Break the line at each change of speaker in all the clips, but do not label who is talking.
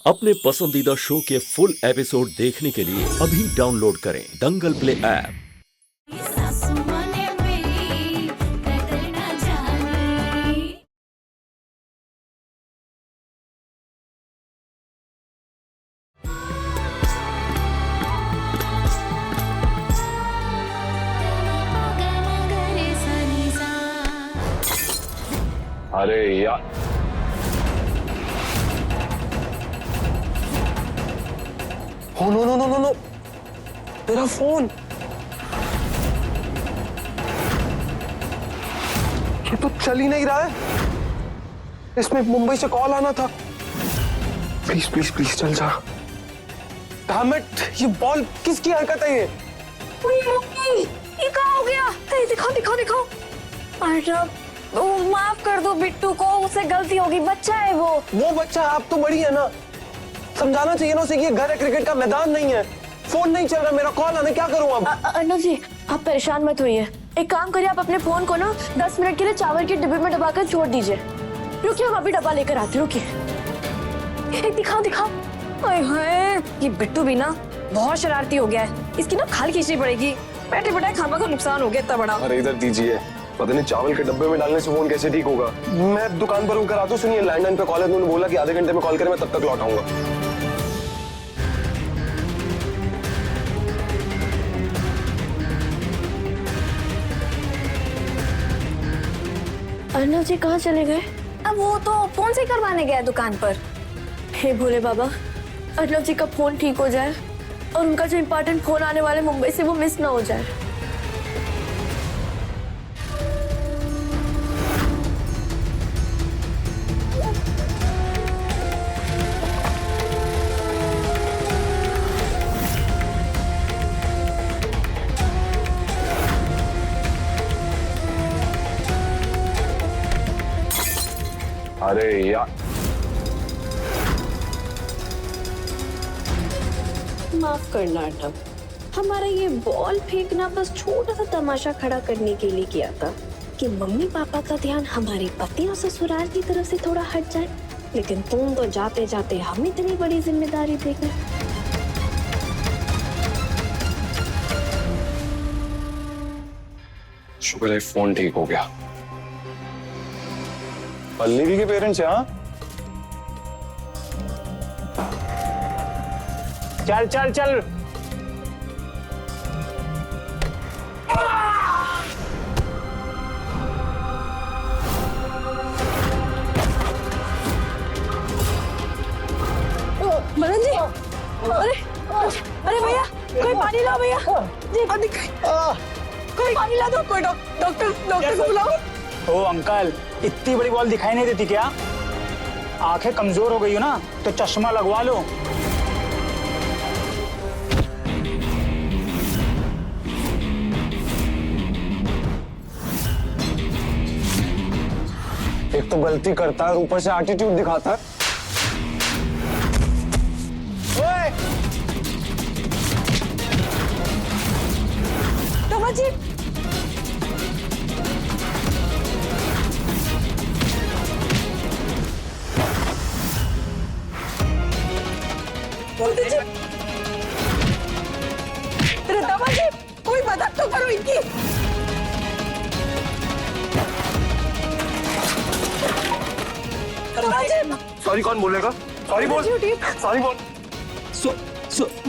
अपने पसंदीदा शो के फुल एपिसोड देखने के लिए अभी डाउनलोड करें दंगल प्ले ऐप।
अरे यार, oh no no no no no, मेरा फोन। ये तो चल ही नहीं रहा है। इसमें मुंबई से कॉल आना था। प्लीज प्लीज प्लीज चल जा। Damn it, ये बॉल किसकी हरकत है ये?
ये कहाँ हो गया? दिखाओ दिखाओ दिखाओ। अरे माफ कर दो बिट्टू को, उससे गलती होगी, बच्चा है वो
बच्चा, आप तो बड़ी है ना, समझाना चाहिए ना उसे कि ये घर है, क्रिकेट का मैदान नहीं है। फोन नहीं चल रहा, मेरा कॉल आना, क्या करूं अब?
अर्नव जी आप परेशान मत होइए, एक काम करिए, आप अपने फोन को ना 10 मिनट के लिए चावल के डिब्बे में दबाकर छोड़ दीजिए। रुकिए, हम अभी डब्बा लेकर आते, रुकिए। दिखाओ दिखाओ। हाय, ये बिट्टू भी ना बहुत शरारती हो गया है, इसकी ना खाल खींचनी पड़ेगी। बैठे बैठे खामा का नुकसान हो गया इतना बड़ा।
अरे इधर दीजिए, पता नहीं चावल के डब्बे में डालने से फोन कैसे ठीक होगा। मैं दुकान पर होकर आता हूँ। सुनिए, लैंडलाइन पे कॉल है, उन्होंने बोला कि आधे घंटे में कॉल करें, मैं तब तक लौट आऊंगा।
अर्नव जी कहाँ चले गए? अब वो तो फोन से करवाने गया दुकान पर। हे भोले बाबा, अर्नव जी का फोन ठीक हो जाए और उनका जो इम्पोर्टेंट फोन आने वाले मुंबई से वो मिस ना हो जाए।
अरे यार,
माफ करना अर्नव, हमारा ये बॉल फेंकना बस छोटा सा तमाशा खड़ा करने के लिए किया था कि मम्मी पापा का ध्यान हमारे पति और ससुराल की तरफ से थोड़ा हट जाए, लेकिन तुम तो जाते जाते हम इतनी बड़ी जिम्मेदारी दे गए।
शुक्र है फोन ठीक हो गया। पल्लवी के पेरेंट्स हैं?
चल चल चल।
मदन जी, अरे भैया, कोई पानी लाओ भैया जी, कोई पानी ला दो, कोई डॉक्टर को बुलाओ।
ओ अंकल, इतनी बड़ी बॉल दिखाई नहीं देती क्या? आंखें कमजोर हो गई हो ना, तो चश्मा लगवा लो।
एक तो गलती करता है, ऊपर से एटीट्यूड दिखाता है।
ओए!
जी दवा जी, कोई मदद तो करो इनकी।
सॉरी कौन बोलेगा? सॉरी बोल, सॉरी बोल।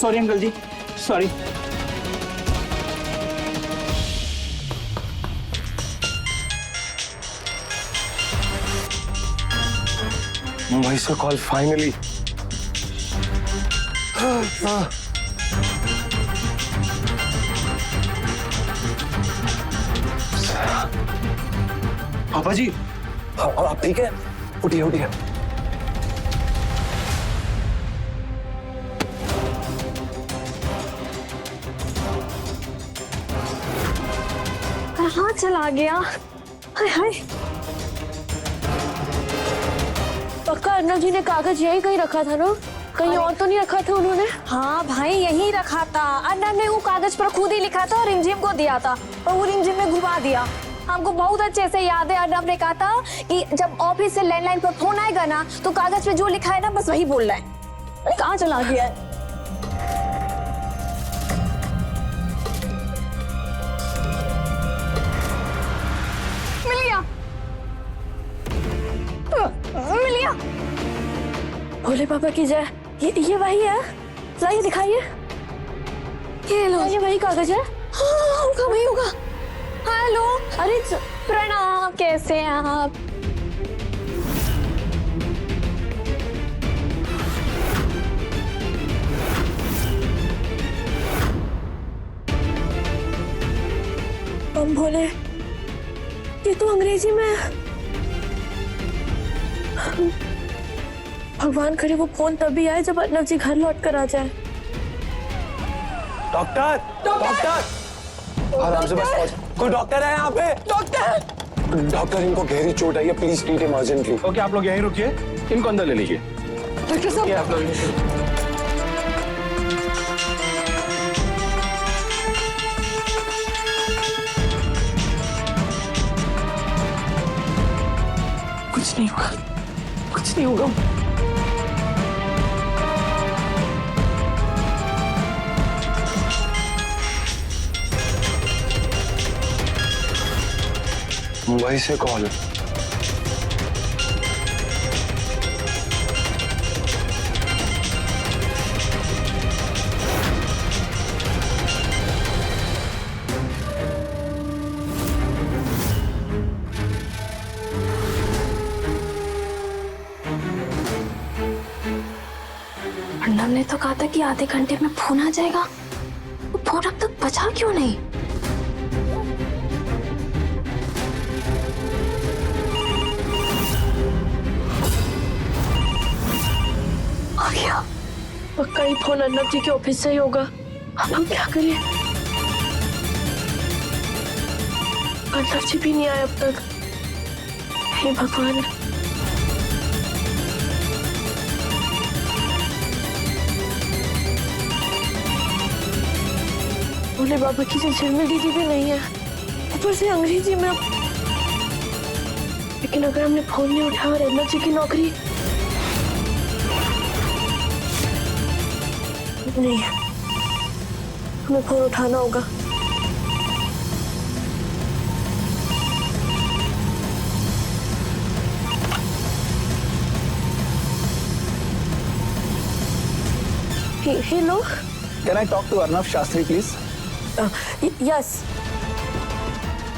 सॉरी अंकल जी, सॉरी।
मुंबई से कॉल फाइनली। पापा जी, आप ठीक है? उठिए उठिए।
कहाँ चला गया? हाय हाय, पक्का अर्नव जी ने कागज यही कहीं रखा था ना? कहीं और तो नहीं रखा था उन्होंने? हाँ भाई, यहीं रखा था। अर्नव ने वो कागज पर खुद ही लिखा था और रिमझिम को दिया था और वो रिमझिम में घुमा दिया। हमको बहुत अच्छे से याद है, अर्नव ने कहा था कि जब ऑफिस से लैंडलाइन पर फोन आएगा ना तो कागज पे जो लिखा है ना बस वही बोलना है। अरे कहाँ चला गया है? मिल गया, मिल गया। भोले बाबा की जय। ये वही है? लाइए दिखाइए। ये लो, ये वही कागज है। हाँ, होगा वही होगा। हेलो, अरे प्रणाम, कैसे हैं आप? हम भोले, ये तो अंग्रेजी में है। भगवान करे वो फोन तभी आए जब अर्नव जी घर लौट कर आ जाए।
डॉक्टर, डॉक्टर, आराम से बस पहुंच। कोई डॉक्टर है यहाँ पे? डॉक्टर, डॉक्टर, इनको गहरी चोट आई है, प्लीज ट्रीट इमरजेंटली।
ओके, आप लोग यहीं रुकिए, इनको अंदर ले लीजिए।
डॉक्टर साहब,
आप लोग
कुछ नहीं होगा, कुछ नहीं होगा।
मुंबई से कॉल है।
अर्नव ने तो कहा था कि आधे घंटे में फोन आ जाएगा। वो फोन अब तक बचा क्यों नहीं? आ गया। पक्का ही फोन अर्नव जी के ऑफिस से ही होगा। अब हम क्या करें? अर्नव जी भी नहीं आए अब तक। हे भगवान। भोले बाबा की झिलमिल दीदी भी नहीं है, ऊपर से अंग्रेजी में। लेकिन अगर हमने फोन नहीं उठाया और अर्नव जी की नौकरी नहीं है, हमें फोन उठाना होगा। Hello,
can I talk to Arnav Shastri please?
Yes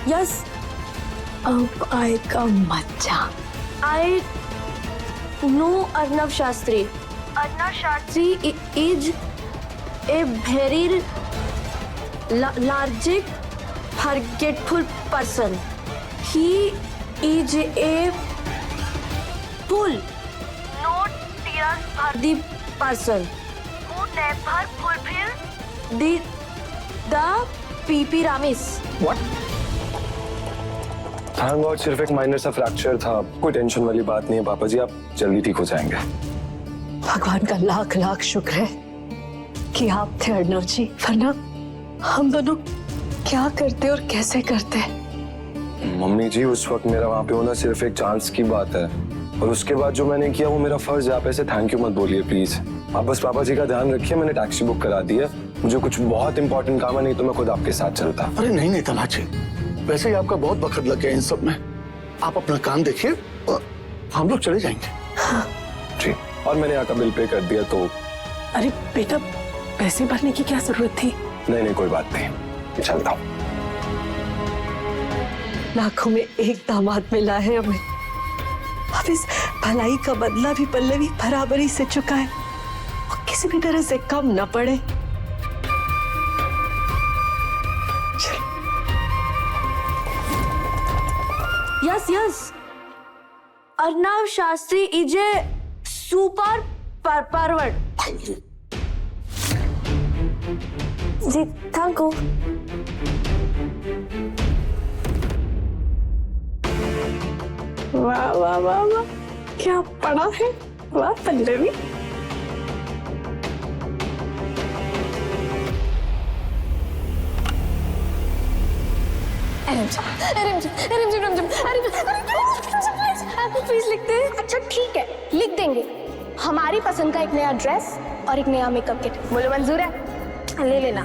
yes. अब आएगा मजा। I know Arnav Shastri. Arnav Shastri is a very lethargic forgetful person. He is a fool, not the person who never fulfill the PP Ramis.
What?
Thank God सिर्फ एक minor सा fracture था, कोई tension वाली बात नहीं है पापा जी, आप जल्दी ठीक हो जाएंगे।
भगवान का लाख लाख शुक्र है कि आप थे अर्नव जी, वरना हम दोनों क्या करते और कैसे करते।
मम्मी जी उस वक्त मेरा वहाँ पे होना सिर्फ एक चांस की बात है, और उसके बाद जो मैंने किया वो मेरा फर्ज है। आप ऐसे थैंक यू मत बोलिए प्लीज। आप बस पापा जी का ध्यान रखिए, मैंने टैक्सी बुक करा दी है, मुझे कुछ बहुत इंपॉर्टेंट काम है, नहीं तो मैं खुद आपके साथ चलता।
अरे नहीं नहीं तमाचे, वैसे ही आपका बहुत वक्त लग गया इन सब में, आप अपना काम देखिए, हम लोग चले जाएंगे।
जी, और मैंने यहाँ का बिल पे कर दिया तो।
अरे बेटा, पैसे भरने की क्या जरूरत थी?
नहीं नहीं कोई बात नहीं, चलता हूँ।
लाखों में एक दामाद मिला है हमें, अब इस भलाई का बदला भी पल्लवी बराबरी से चुका है, और किसी भी तरह से कम न पड़े।
Yes, yes. Arnav Shastri is a super pervert. Ji, thank you.
वाह वाह वाह वाह, क्या पढ़ा है, वाह पल्लवी।
प्लीज लिख दे। अच्छा ठीक है, लिख देंगे। हमारी पसंद का एक नया ड्रेस और एक नया मेकअप किट। बोलो मंजूर है? ले लेना।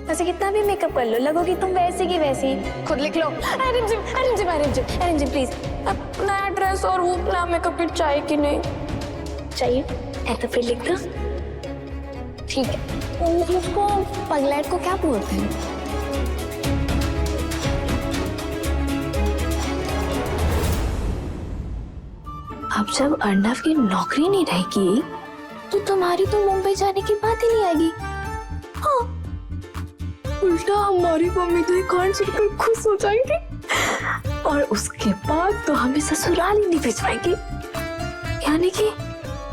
वैसे कितना भी मेकअप कर लो, लगोगी तुम वैसे की वैसी। खुद लिख लो। रिमझिम प्लीज, अब नया ड्रेस और वो नया मेकअप किट चाहिए कि नहीं चाहिए? है तो फिर लिख दो। ठीक है। उसको पगलेट को क्या बोलते हैं? अब जब अर्नव की नौकरी नहीं रहेगी तो तुम्हारी तो मुंबई जाने की बात ही नहीं आएगी। हाँ, उल्टा हमारी मम्मी तो कांड सुनकर खुश हो जाएंगी और उसके बाद तो हमें ससुराल ही नहीं भिजवाएंगी। यानी कि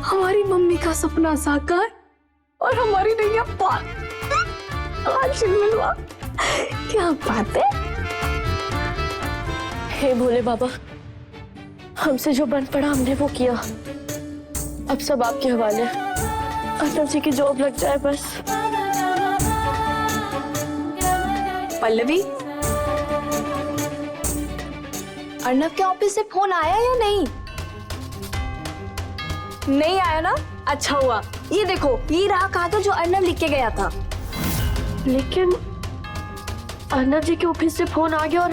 हमारी मम्मी का सपना साकार और हमारी नैया पार। आज मिलवा, क्या बात है। हे भोले बाबा, हमसे जो बन पड़ा हमने वो किया, अब सब आपके हवाले। अर्नव जी की जॉब लग जाए बस।
पल्लवी, अर्नव के ऑफिस से फोन आया या नहीं? नहीं आया ना? अच्छा हुआ। ये देखो, ये रहा कागज जो अर्नव लिख के गया था।
लेकिन अर्नव जी के ऑफिस से फोन आ गया और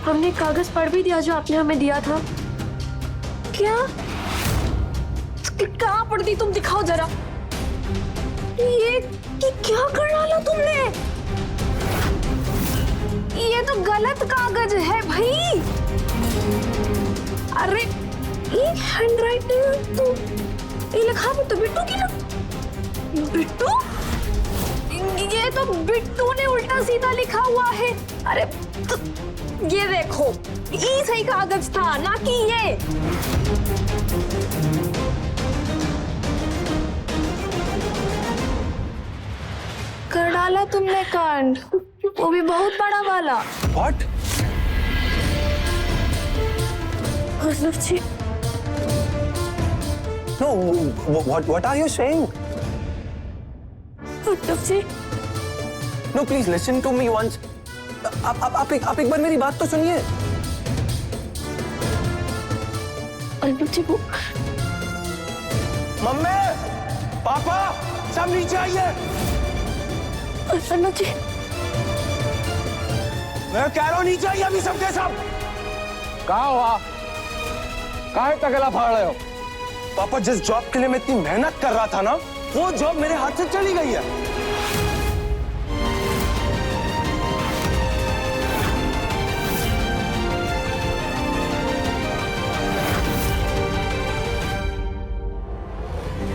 हमने कागज पढ़ भी दिया जो आपने हमें दिया था।
क्या? कहाँ पढ़ दी? तुम दिखाओ जरा। ये क्या कर डाला तुमने? ये तो गलत कागज है भाई। अरे ये हैंडराइटिंग तो ये लिखा भी तो बिट्टू की ना। बिट्टू? ये तो बिट्टू ने उल्टा सीधा लिखा हुआ है। अरे तो ये देखो, ये सही कागज था ना कि ये। कर डाला तुमने कांड, वो भी बहुत बड़ा वाला।
What?
Arnav ji,
No, what are you saying?
Arnav ji,
No, please listen to me once. आप एक बार मेरी बात तो सुनिए।
अर्नव जी वो
मम्मी, पापा, सब नीचे आइए।
अर्नव जी,
मैं कह रहा हूँ नीचे आइए अभी सबके सब।
कहाँ हुआ? काहे तगला फाड़ रहे हो?
पापा, जिस जॉब के लिए मैं इतनी मेहनत कर रहा था ना, वो जॉब मेरे हाथ से चली गई है।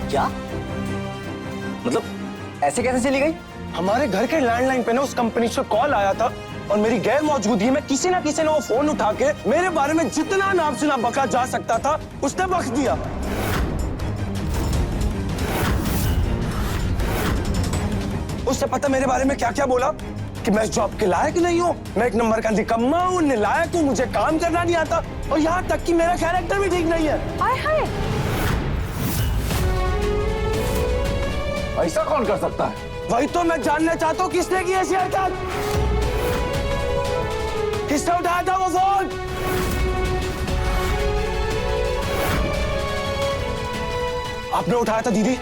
क्या? मतलब ऐसे कैसे चली गई?
हमारे घर के लैंडलाइन पे ना उस कंपनी से कॉल आया था और मेरी गैर मौजूदगी में किसी ना किसी ने वो फोन उठा के मेरे बारे में जितना नाम से ना बका जा सकता था उसने बक दिया। उससे पता मेरे बारे में क्या क्या बोला कि मैं जॉब के लायक नहीं हूँ, मैं एक नंबर का निकम्मा हूँ, नालायक हूँ, मुझे काम करना नहीं आता और यहाँ तक कि मेरा कैरेक्टर भी ठीक नहीं है।
हाय हाय,
ऐसा कौन कर सकता है?
वही तो मैं जानना चाहता हूँ, किसने की ऐसी हरकत? किसने उठाया था वो फोन? आपने उठाया था दीदी?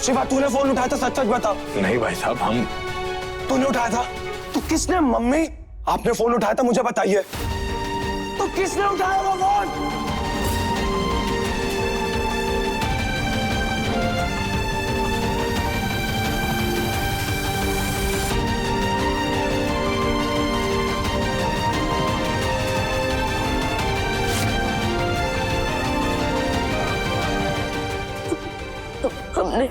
शिवा, तूने फोन उठाया था? सच सच बता।
नहीं भाई साहब, हम।
तूने उठाया था? तो किसने? मम्मी, आपने फोन उठाया था? मुझे बताइए, तो किसने उठाया वो फोन?
हमने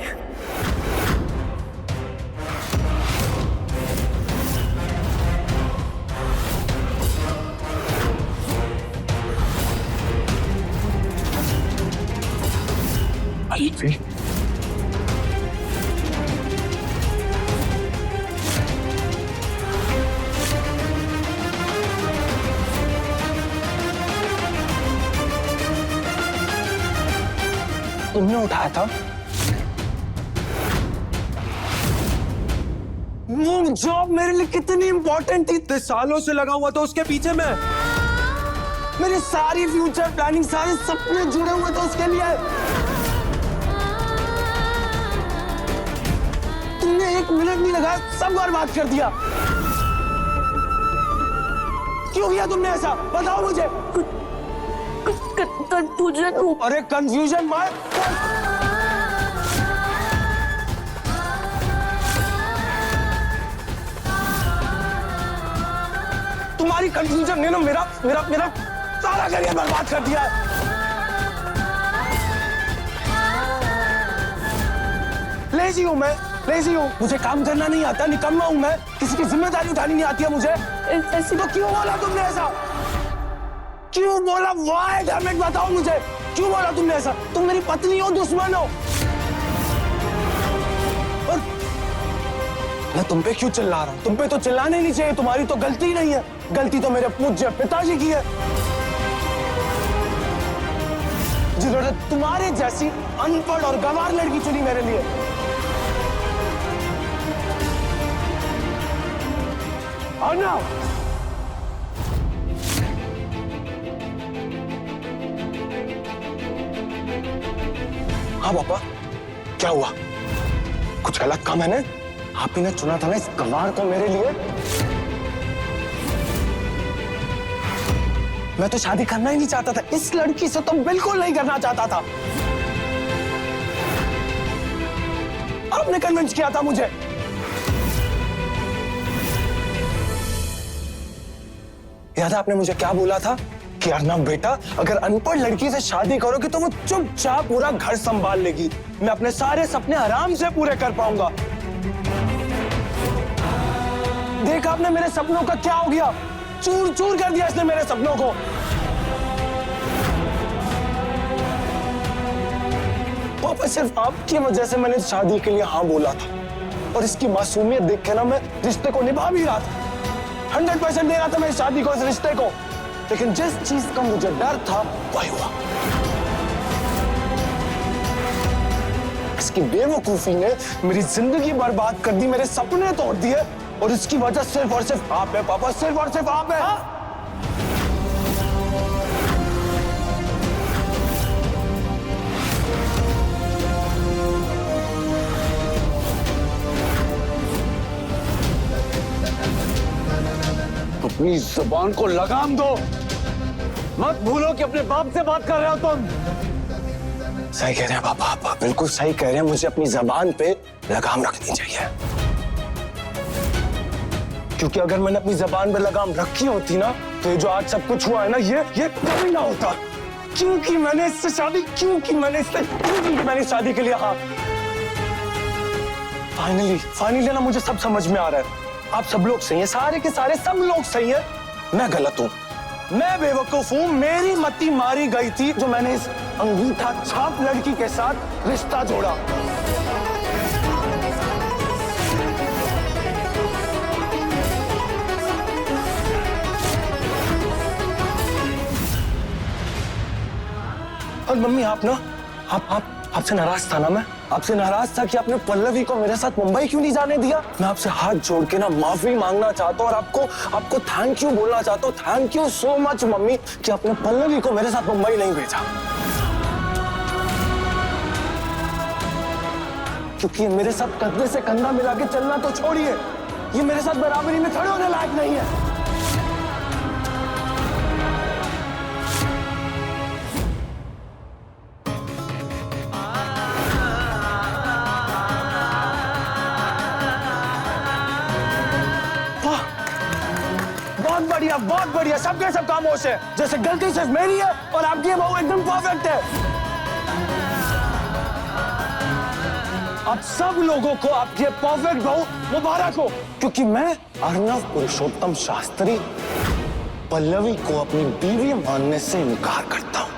तुमने उठाया था? वो जॉब मेरे लिए कितनी इंपॉर्टेंट थी, 3 सालों से लगा हुआ था उसके पीछे मैं।
मेरी सारी फ्यूचर प्लानिंग, सारे सपने जुड़े हुए थे उसके लिए। तुमने 1 मिनट नहीं लगाया, सब बर्बाद कर दिया। क्यों किया तुमने ऐसा? बताओ मुझे।
कंफ्यूजन हूँ।
अरे कंफ्यूजन मत। तुम्हारी कंफ्यूजन ने ना मेरा मेरा मेरा सारा करियर बर्बाद कर दिया है। लेजी हूँ मैं, लेजी हूँ। मुझे काम करना नहीं आता, निकम्मा हूँ मैं। किसी की जिम्मेदारी उठानी नहीं आती है मुझे।
ऐसी
तो क्यों बोला तुमने ऐसा? क्यों बोला? वाई डैम इट, बताओ मुझे क्यों बोला तुमने ऐसा? तुम मेरी पत्नी हो, दुश्मन हो? और मैं तुम पे क्यों चिल्ला रहा हूँ? तुम पे तो चिल्लाने ही नहीं चाहिए, तुम्हारी तो गलती नहीं है। गलती तो मेरे पूज्य पिताजी की है, जिन्होंने तुम्हारे जैसी अनपढ़ और गंवार लड़की चुनी मेरे लिए। और ना हाँ पापा, क्या हुआ? कुछ गलत कहा मैंने? आप ही ने चुना था ना इस गंवार को मेरे लिए। मैं तो शादी करना ही नहीं चाहता था, इस लड़की से तो बिल्कुल नहीं करना चाहता था। आपने कन्विंस किया था मुझे। याद है आपने मुझे क्या बोला था कि अर्नव बेटा, अगर अनपढ़ लड़की से शादी करोगे तो वो चुपचाप पूरा घर संभाल लेगी, मैं अपने सारे सपने आराम से पूरे कर पाऊंगा। देखा आपने मेरे सपनों का क्या हो गया? चूर चूर कर दिया इसने मेरे सपनों को। पापा, सिर्फ आपकी वजह से मैंने शादी के लिए हाँ बोला था, और इसकी मासूमियत देख के ना मैं रिश्ते को निभा भी रहा था। 100% दे रहा था मैं इस शादी को, इस रिश्ते को। लेकिन जिस चीज का मुझे डर था वही हुआ। इसकी बेवकूफी ने मेरी जिंदगी बर्बाद कर दी, मेरे सपने तोड़ दिए, और इसकी वजह सिर्फ और सिर्फ आप है पापा, सिर्फ और सिर्फ आप है।
अपनी जुबान को लगाम दो। मत भूलो कि अपने बाप से बात कर रहे हो तुम।
सही कह रहे हैं पापा, आप बिल्कुल सही कह रहे हैं। मुझे अपनी जबान पे लगाम रखनी चाहिए, क्योंकि अगर मैंने अपनी जबान पे लगाम रखी होती ना, तो ये जो आज सब कुछ हुआ है ना, ये कभी ना होता। क्योंकि मैंने इससे शादी के लिए हाँ। फाइनली ना मुझे सब समझ में आ रहा है। आप सब लोग सही हैं, सारे के सारे सब लोग सही हैं। मैं गलत हूं, मैं बेवकूफ हूं। मेरी मति मारी गई थी जो मैंने इस अंगूठा छाप लड़की के साथ रिश्ता जोड़ा। और मम्मी, आप ना आपसे नाराज था ना? मैं आपसे नाराज था कि आपने पल्लवी को मेरे साथ मुंबई क्यों नहीं जाने दिया। मैं आपसे हाथ जोड़ के ना माफी मांगना चाहता हूँ, और आपको थैंक यू बोलना चाहता हूँ। Thank you so much mummy कि आपने पल्लवी को मेरे साथ मुंबई नहीं भेजा, क्योंकि मेरे साथ कंधे से कंधा मिला के चलना तो छोड़िए, ये मेरे साथ बराबरी में खड़े होने लायक नहीं है। बहुत बढ़िया, सबके सब खामोश है। जैसे गलती सिर्फ मेरी है और आपकी बहू एकदम परफेक्ट है। आप सब लोगों को आपकी परफेक्ट बहू मुबारक हो, क्योंकि मैं अर्नव पुरुषोत्तम शास्त्री पल्लवी को अपनी बीवी मानने से इनकार करता हूं।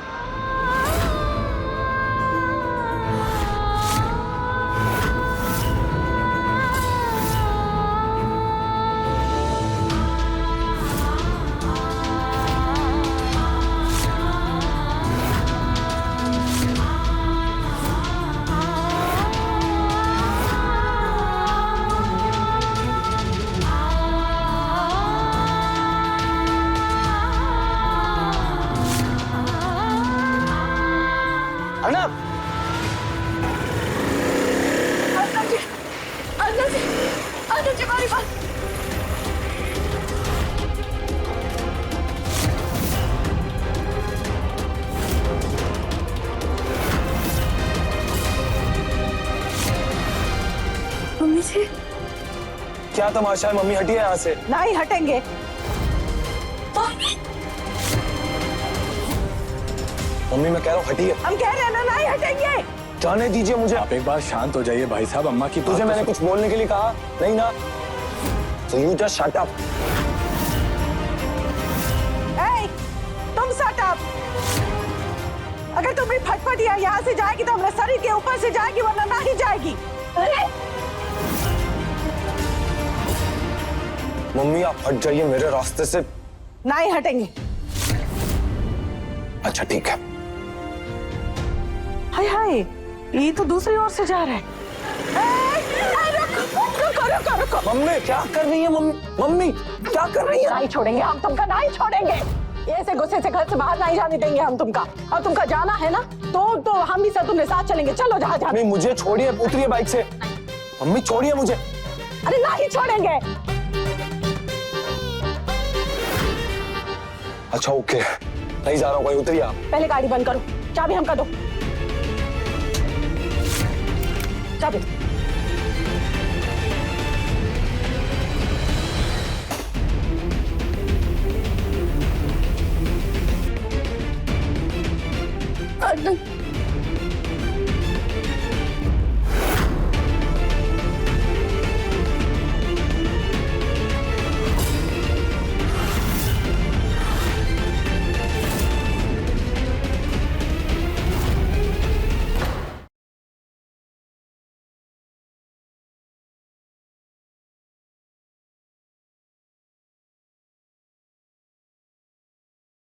रुकिए हमारी बात।
मम्मी जी
क्या तमाशा है? मम्मी हटिए यहाँ से।
नहीं हटेंगे।
मम्मी मैं कह रहा हूँ हटिए।
हम कह रहे हैं ना, नहीं हटेंगे।
जाने दीजिए मुझे।
आप एक बार शांत हो जाइए भाई साहब, अम्मा की बात
तुझे
तो
मैंने कुछ बोलने के लिए कहा नहीं ना? So you just shut up.
ए, तुम शट अप। अगर तुम भी फटफट यहाँ से जाएगी तो हमारे शरीर के ऊपर से जाएगी, वरना नहीं जाएगी।
अरे
मम्मी आप हट जाइए मेरे रास्ते से।
नहीं हटेंगे।
अच्छा ठीक है।
हाय हाय, ये तो दूसरी ओर से जा रहा है। रुको।
मम्मी क्या कर रही है? मम्मी क्या कर रही है?
नहीं छोड़ेंगे हम तुमका, नहीं छोड़ेंगे। ऐसे गुस्से से घर से बाहर नहीं जाने देंगे हम तुमका। और तुमका जाना है ना तो हम भी सब तुम्हारे साथ चलेंगे। चलो जहाँ जाना।
नहीं मुझे छोड़िए, उतरिए बाइक से। मम्मी छोड़िए मुझे।
अरे नहीं छोड़ेंगे।
अच्छा ओके, नहीं जा रहा हूँ, कोई उतरिए आप।
पहले गाड़ी बंद करो, चाबी हमका दो। चाबी